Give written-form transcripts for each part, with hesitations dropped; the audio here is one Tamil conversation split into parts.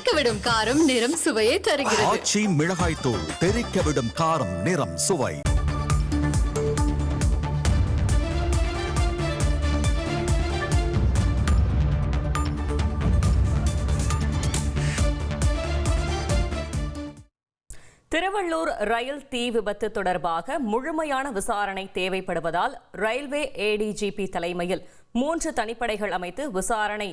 தெறிக்கவிடும் காரம் நிறம் சுவையை தருகிறது. ஆச்சி மிளகாய் தூள் தெறிக்கவிடும் காரம் நிறம் சுவை. திருவள்ளூர் ரயில் தீ விபத்து தொடர்பாக முழுமையான விசாரணை தேவைப்படுவதால் ரயில்வே ஏடிஜிபி தலைமையில் 3 தனிப்படைகள் அமைத்து விசாரணை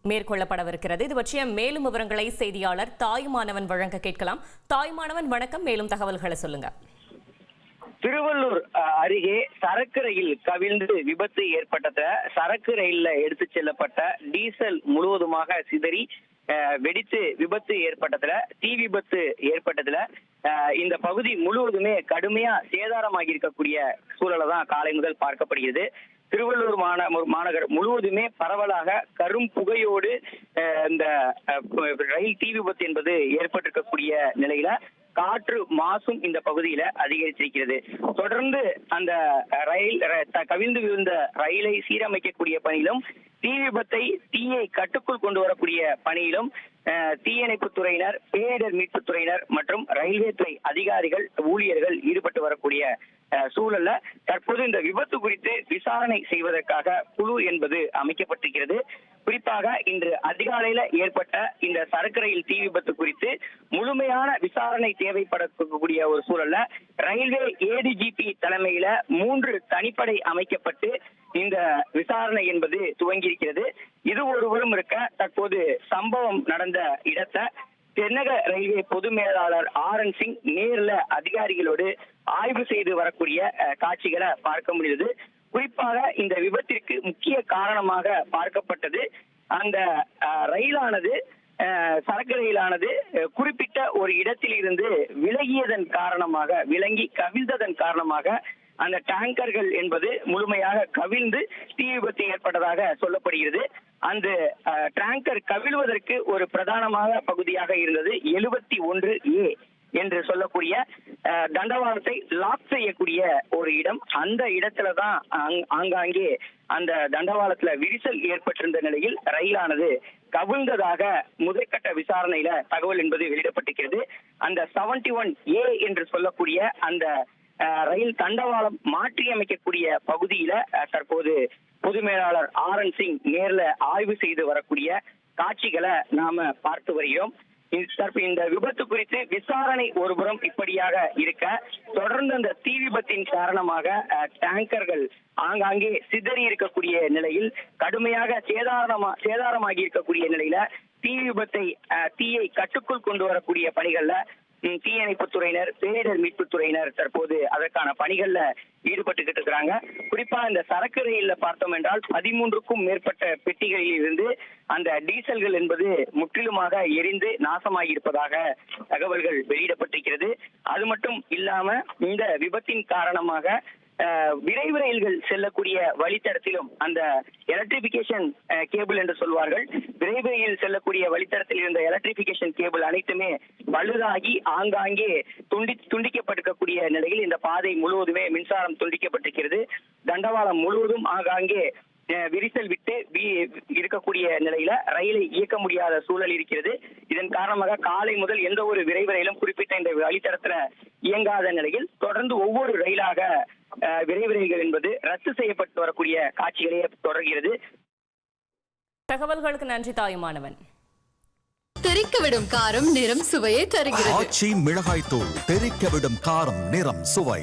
மேற்கொள்ளப்படவிருக்கிறது. இது பற்றிய மேலும் விவரங்களை செய்தியாளர் தாயுமானவன் வழங்க கேட்கலாம். தாயுமானவன் வணக்கம், மேலும் தகவல்களை சொல்லுங்க. திருவள்ளூர் அருகே சரக்கு ரயில் கவிழ்ந்து விபத்து ஏற்பட்டத சரக்கு ரயில்ல எடுத்து செல்லப்பட்ட டீசல் முழுவதுமாக சிதறி வெடித்து விபத்து ஏற்பட்டதுல தீ விபத்து ஏற்பட்டதுல இந்த பகுதி முழுவதுமே கடுமையா சேதாரமாகி இருக்கக்கூடிய சூழலை தான் காலை முதல் பார்க்கப்படுகிறது. திருவள்ளூர் மாநகர் முழுவதுமே பரவலாக கரும் புகையோடு இந்த ரயில் தீ விபத்து என்பது ஏற்பட்டிருக்கக்கூடிய நிலையில காற்று மாசும் இந்த பகுதியில அதிகரித்திருக்கிறது. தொடர்ந்து அந்த ரயில் கவிழ்ந்து விழுந்த ரயிலை சீரமைக்கக்கூடிய பணியிலும் தீ விபத்தை தீயை கட்டுக்குள் கொண்டு வரக்கூடிய பணியிலும் தீயணைப்பு துறையினர், பேரிடர் மீட்பு துறையினர் மற்றும் ரயில்வே துறை அதிகாரிகள், ஊழியர்கள் ஈடுபட்டு வரக்கூடிய சூழல்ல தற்போது இந்த விபத்து குறித்து விசாரணை செய்வதற்காக குழு என்பது அமைக்கப்பட்டிருக்கிறது. குறிப்பாக இன்று அதிகாலையில ஏற்பட்ட இந்த சரக்கு ரயில் தீ விபத்து குறித்து முழுமையான விசாரணை தேவைப்படக்கூடிய ஒரு சூழல்ல ரயில்வே ஏடிஜிபி தலைமையில 3 தனிப்படை அமைக்கப்பட்டு இந்த விசாரணை என்பது துவங்கியிருக்கிறது. இது ஒருவரும் இருக்க தற்போது சம்பவம் நடந்த இடத்தை தென்னக ரயில்வே பொது மேலாளர் RN சிங் நேர்ல அதிகாரிகளோடு ஆய்வு செய்து வரக்கூடிய காட்சிகளை பார்க்க முடியுது. குறிப்பாக இந்த விபத்திற்கு முக்கிய காரணமாக பார்க்கப்பட்டது அந்த ரயிலானது சரக்கு ரயிலானது குறிப்பிட்ட ஒரு இடத்தில் இருந்து விலகியதன் காரணமாக கவிழ்ந்ததன் காரணமாக அந்த டேங்கர்கள் என்பது முழுமையாக கவிழ்ந்து தீ விபத்து ஏற்பட்டதாக சொல்லப்படுகிறது. அந்த டேங்கர் கவிழ்வதற்கு ஒரு பிரதானமாக பகுதியாக இருந்தது 71A என்று சொல்லக்கூடிய தண்டவாளத்தை லாக் செய்யக்கூடிய ஒரு இடம். அந்த இடத்துலதான் ஆங்காங்கே அந்த தண்டவாளத்துல விரிசல் ஏற்பட்டிருந்த நிலையில் ரயிலானது கவிழ்ந்ததாக முதற்கட்ட விசாரணையில தகவல் என்பது வெளியிடப்பட்டிருக்கிறது. அந்த 71A என்று சொல்லக்கூடிய அந்த ரயில் தண்டவாளம் மாற்றி அமைக்கக்கூடிய பகுதியில தற்போது பொது மேலாளர் RN சிங் நேர்ல ஆய்வு செய்து வரக்கூடிய காட்சிகளை நாம பார்த்து வருகிறோம். இந்த விபத்து குறித்து விசாரணை ஒருபுறம் இப்படியாக இருக்க, தொடர்ந்து அந்த தீ விபத்தின் காரணமாக டேங்கர்கள் ஆங்காங்கே சிதறி இருக்கக்கூடிய நிலையில் கடுமையாக சேதாரமாகி இருக்கக்கூடிய நிலையில தீ விபத்தை தீயை கட்டுக்குள் கொண்டு வரக்கூடிய பணிகள்ல தீயணைப்பு துறையினர், பேரிடர் மீட்பு துறையினர் தற்போது அதற்கான பணிகள்ல ஈடுபட்டுக்கிட்டு இருக்கிறாங்க. குறிப்பா இந்த சரக்கு ரயில்ல பார்த்தோம் என்றால் 13க்கும் மேற்பட்ட பெட்டிகளில் இருந்து அந்த டீசல்கள் என்பது முற்றிலுமாக எரிந்து நாசமாகி இருப்பதாக தகவல்கள் வெளியிடப்பட்டிருக்கிறது. அது மட்டும் இல்லாம இந்த விபத்தின் காரணமாக விரைவு ரயில்கள் செல்லக்கூடிய வழித்தடத்திலும் அந்த எலக்ட்ரிபிகேஷன் கேபிள் என்று சொல்வார்கள், விரைவு ரயில் செல்லக்கூடிய வழித்தடத்தில் இருந்த எலக்ட்ரிபிகேஷன் கேபிள் அனைத்துமே பழுதாகி ஆங்காங்கே துண்டிக்கப்பட்டிருக்கக்கூடிய நிலையில் இந்த பாதை முழுவதுமே மின்சாரம் துண்டிக்கப்பட்டிருக்கிறது. தண்டவாளம் முழுவதும் ஆங்காங்கே விரிசல் விட்டு இருக்கக்கூடிய நிலையில ரயிலை இயக்க முடியாத சூழல் இருக்கிறது. இதன் காரணமாக காலை முதல் எந்த ஒரு விரைவு ரயிலும் குறிப்பிட்ட இந்த வழித்தடத்துல இயங்காத நிலையில் தொடர்ந்து ஒவ்வொரு ரயிலாக விரைவு ரயில்கள் என்பது ரத்து செய்யப்பட்டு வரக்கூடிய காட்சிகளே தொடர்கிறது. தகவல்களுக்கு நன்றி தாயுமானவன். தெறிக்கவிடும் காரம் நிறம் சுவையை தருகிறது. ஆச்சி மிளகாய் தூள் தெறிக்கவிடும் காரம் நிறம் சுவை.